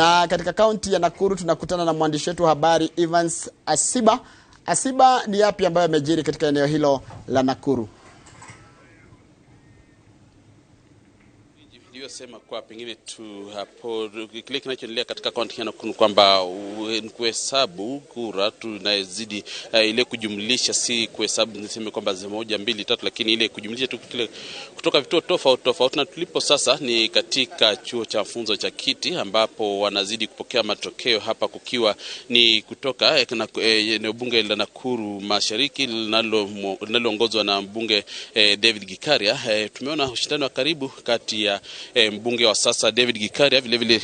Na katika kaunti ya Nakuru tunakutana na mwandishi wetu wa habari Evans Asiba. Asiba, ni yapi ambayo yamejiri katika eneo hilo la Nakuru? Sema kwa pengine tu hapo kile kinachoendelea katika kaunti ya Nakuru kwamba kuhesabu kura tunazidi ile kujumlisha, si kuhesabu niseme kwamba 1 2 3, lakini ile kujumlisha tu kutoka vituo tofauti. Na tulipo sasa ni katika chuo cha mafunzo cha Kiti, ambapo wanazidi kupokea matokeo hapa, kukiwa ni kutoka eneo bunge la Nakuru Mashariki linaloongozwa na mbunge David Gikaria. Tumeona ushindani wa karibu kati ya mbunge wa sasa David Gikaria, vile vile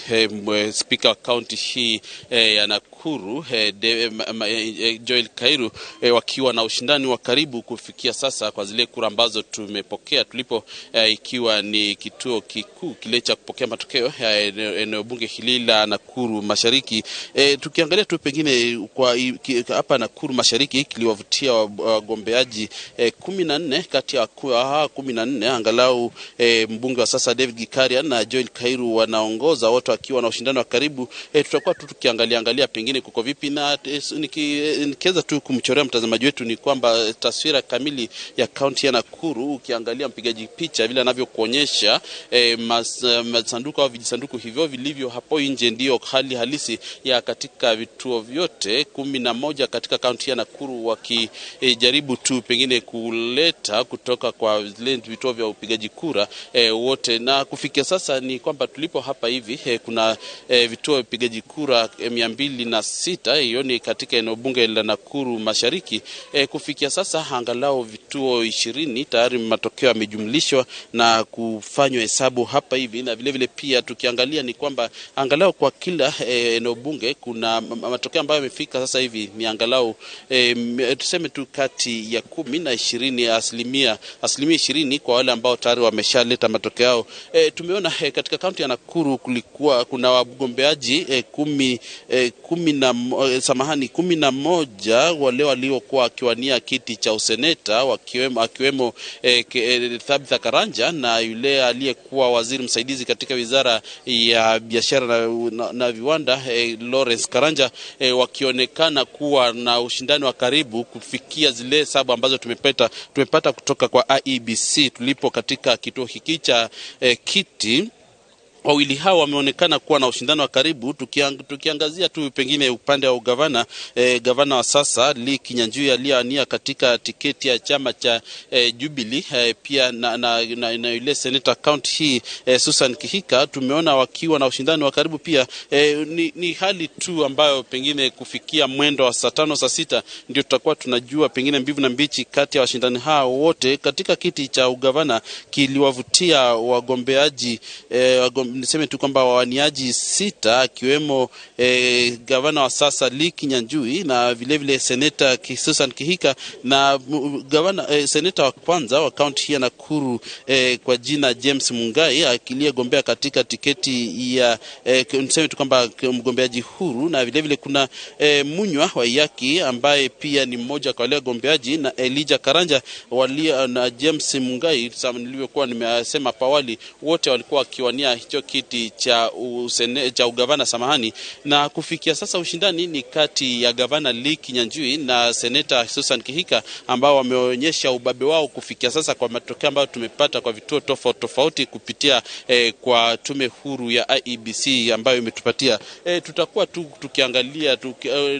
speaker wa county hii ya Nakuru Joel Kairu, wakiwa na ushindani wa karibu kufikia sasa kwa zile kura ambazo tumepokea tulipo, ikiwa ni kituo kikuu kile cha kupokea matokeo ya eneo bunge hili la Nakuru Mashariki. Tukiangalia tu pengine kwa hapa Nakuru Mashariki kiliwavutia wagombeaji 14 kati ya 14, angalau mbunge wa sasa David Gikaria na Joel Kairu wanaongoza, wote wakiwa na ushindani wa karibu. Tutakuwa tu tukiangalia pengine kuko vipi, na nikiweza tu kumchorea mtazamaji wetu ni kwamba taswira kamili ya kaunti ya Nakuru, ukiangalia mpigaji picha vile anavyokuonyesha masanduku au vijisanduku hivyo vilivyo hapo nje, ndio hali halisi ya katika vituo vyote 11 katika kaunti ya Nakuru, wakijaribu tu pengine kuleta kutoka kwa zile vituo vya upigaji kura wote. Na kufikia sasa ni kwamba tulipo hapa hivi kuna vituo vya upigaji kura 206, hiyo ni katika eneo bunge la Nakuru Mashariki. Kufikia sasa angalau vituo 20 tayari matokeo yamejumlishwa na kufanywa hesabu hapa hivi, na vile vile pia tukiangalia ni kwamba angalau kwa kila eneo bunge kuna matokeo ambayo yamefika sasa hivi ni angalau tuseme tu kati ya 10 na 20, asilimia 20 kwa wale ambao tayari wameshaleta matokeo yao. Tumeona katika kaunti ya Nakuru kuna wagombeaji 11 wale waliokuwa wakiwania kiti cha useneta, akiwemo Tabitha Karanja na yule aliyekuwa waziri msaidizi katika wizara ya biashara na viwanda Lawrence Karanja, wakionekana kuwa na ushindani wa karibu kufikia zile hesabu ambazo tumepata kutoka kwa IEBC tulipo katika kituo hiki cha Kiti. Wawili hao wameonekana kuwa na ushindano wa karibu. Tukiangazia tu pengine upande wa ugavana, gavana wa sasa Lee Kinyanjui aliyeania katika tiketi ya chama cha Jubilee, pia na yule senator county hii Susan Kihika, tumeona wakiwa na ushindani wa karibu pia. Ni hali tu ambayo pengine kufikia mwendo wa saa 5 saa 6 ndio tutakuwa tunajua pengine mbivu na mbichi kati ya washindani hao wote. Katika kiti cha ugavana kiliwavutia wagombeaji niseme tu kwamba wawaniaji 6, akiwemo gavana wa sasa Lee Kinyanjui na vile vile seneta Susan Kihika na gavana seneta wa kwanza wa kaunti ya Nakuru kwa jina James Mungai, akiliyegombea katika tiketi ya niseme tu kwamba mgombeaji huru, na vile vile kuna Munywa wa Yaki ambaye pia ni mmoja kwa wale wagombeaji, na Elijah Karanja na James Mungai nilivyokuwa nimesema pawali, wote walikuwa wakiwania hicho kiti cha ugavana samahani. Na kufikia sasa ushindani ni kati ya gavana Lee Kinyanjui na seneta Susan Kihika, ambao wameonyesha ubabe wao kufikia sasa kwa matokeo ambayo tumepata kwa vituo tofauti kupitia kwa tume huru ya IEBC ambayo imetupatia. Tutakuwa tu tukiangalia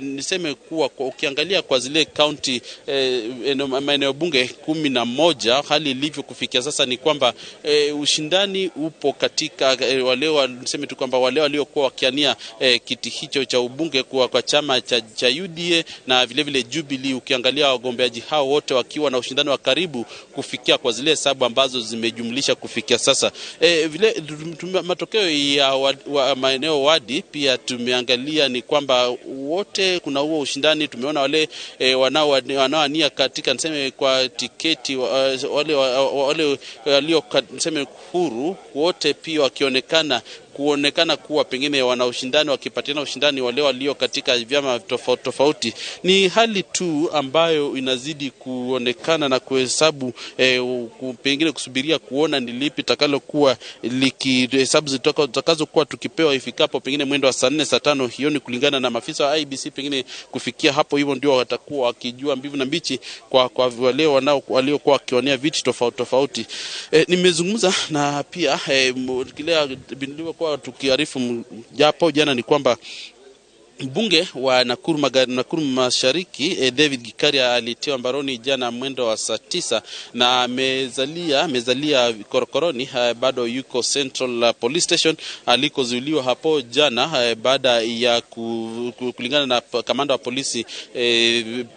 niseme kuwa ukiangalia kwa zile county maeneo bunge 11, hali ilivyo kufikia sasa ni kwamba ushindani upo katika niseme tu kwamba wale waliokuwa wakiania kiti hicho cha ubunge kwa chama cha UDA na vile vile Jubilee. Ukiangalia wagombeaji hao wote wakiwa na ushindani wa karibu kufikia kwa zile hesabu ambazo zimejumlisha kufikia sasa. Vile matokeo ya maeneo wadi pia tumeangalia ni kwamba wote kuna huo ushindani. Tumeona wale wanaoania katika niseme kwa tiketi wale walio niseme huru wote pia wakionekana kuonekana kuwa pengine wana ushindani, wakipatiana ushindani wale walio katika vyama tofauti. Ni hali tu ambayo inazidi kuonekana na kuhesabu, pengine kusubiria kuona ni lipi takalokuwa likihesabu zitakazokuwa tukipewa ifikapo pengine mwendo wa saa 4 saa 5 hiyo, ni kulingana na maafisa wa IBC. Pengine kufikia hapo hivyo ndio watakuwa wakijua mbivu na mbichi kwa wale waliokuwa wakiwania viti tofauti. Nimezungumza na pia kile nilivyokuwa tukiarifu japo jana ni kwamba mbunge wa Nakuru Mashariki David Gikaria alitiwa mbaroni jana mwendo wa saa 9 na amezalia korokoroni. Bado yuko Central Police Station alikozuiliwa hapo jana baada ya kulingana na kamanda wa polisi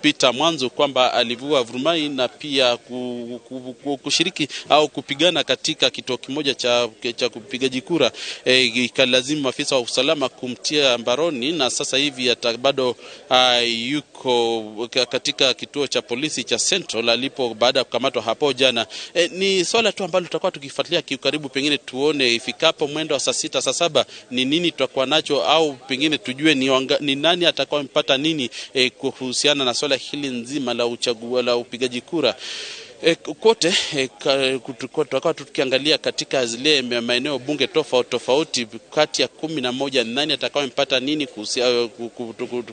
Peter Mwanzo kwamba alivua vurumai na pia kushiriki au kupigana katika kituo kimoja cha kupigaji kura. Ikalazimu maafisa wa usalama kumtia mbaroni na sasa hivi bado yuko katika kituo cha polisi cha Central alipo baada ya kukamatwa hapo jana. Ni swala tu ambalo tutakuwa tukifuatilia karibu, pengine tuone ifikapo mwendo wa saa 6 saa 7 ni nini tutakuwa nacho, au pengine tujue ni nani atakuwa mpata nini kuhusiana na swala hili nzima la upigaji kura. Kote tutakuwa tukiangalia katika zile maeneo bunge tofauti kati ya 11 nani atakayempata nini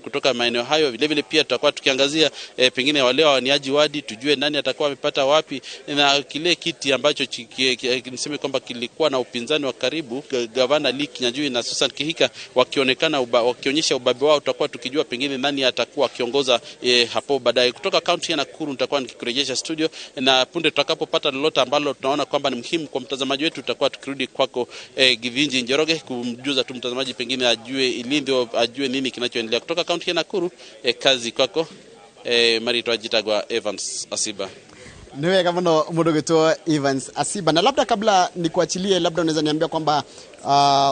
kutoka maeneo hayo. Vile vile pia tutakuwa tukiangazia pengine wale waniaji wadi, tujue nani atakuwa amepata wapi, na kile kiti ambacho niseme kwamba kilikuwa na upinzani wa karibu, gavana Lee Kinyanjui na Susan Kihika wakionyesha ubabe wao, tutakuwa tukijua pengine nani atakuwa akiongoza hapo baadaye. Kutoka kaunti ya Nakuru nitakuwa nikikurejesha studio, na punde tutakapopata lolote ambalo tunaona kwamba ni muhimu kwa mtazamaji wetu tutakuwa tukirudi kwako Givinji Njoroge kumjuza tu mtazamaji pengine ajue nini kinachoendelea. Kutoka kaunti ya Nakuru, kazi kwako Marĩa Jitagwa Evans Asiba. Niwe kama mdogo Evans Asiba. Na labda kabla nikuachilie, labda unaweza niambia kwamba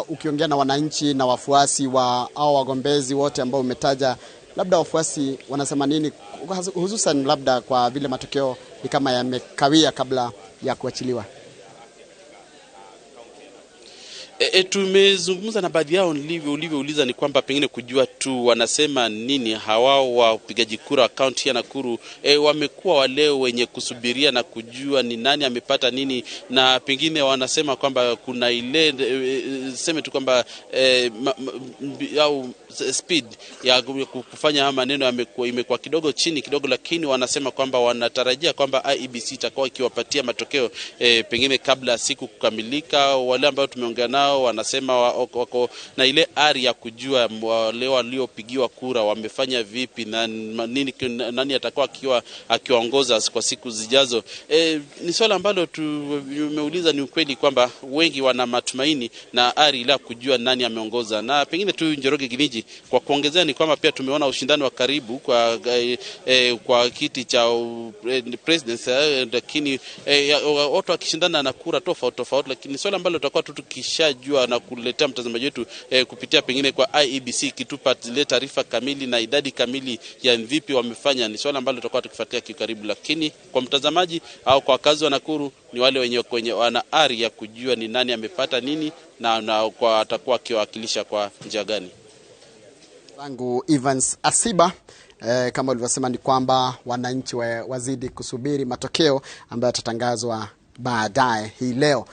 ukiongea na wananchi na wafuasi wa au wagombezi wote ambao umetaja, labda wafuasi wanasema nini, hususan labda kwa vile matokeo ni kama yamekawia kabla ya kuachiliwa? Tumezungumza na baadhi yao, ulivyouliza ni kwamba pengine kujua tu wanasema nini hawao wa upigaji kura wa kaunti ya Nakuru. Wamekuwa wale wenye kusubiria na kujua ni nani amepata nini, na pengine wanasema kwamba kuna ile sema tu kwamba au speed ya kufanya maneno imekuwa kidogo chini kidogo, lakini wanasema kwamba wanatarajia kwamba IEBC itakuwa ikiwapatia matokeo pengine kabla siku kukamilika. Wale ambao tumeongea nao wanasema wako na ile ari ya kujua wale waliopigiwa kura wamefanya vipi na nani atakuwa akiongoza kwa siku zijazo. Ni swala ambalo tumeuliza. Ni ukweli kwamba wengi wana matumaini na ari ila kujua nani ameongoza. Na pengine tu Njoroge Givinji, kwa kuongezea ni kwamba pia tumeona ushindani wa karibu kwa kiti cha president, lakini watu wakishindana na kura tofauti, lakini swala ambalo tutakuwa tukishajua na kuletea mtazamaji wetu kupitia pengine kwa IEBC kitupa zile taarifa kamili na idadi kamili ya vipi wamefanya, ni swala ambalo tutakuwa tukifuatilia kikaribu. Lakini kwa mtazamaji au kwa wakazi wa Nakuru ni wale wenye wana ari ya kujua ni nani amepata nini na kwa atakuwa akiwakilisha kwa njia gani. Wangu Evans Asiba, kama ulivyosema ni kwamba wananchi wazidi kusubiri matokeo ambayo yatatangazwa baadaye hii leo.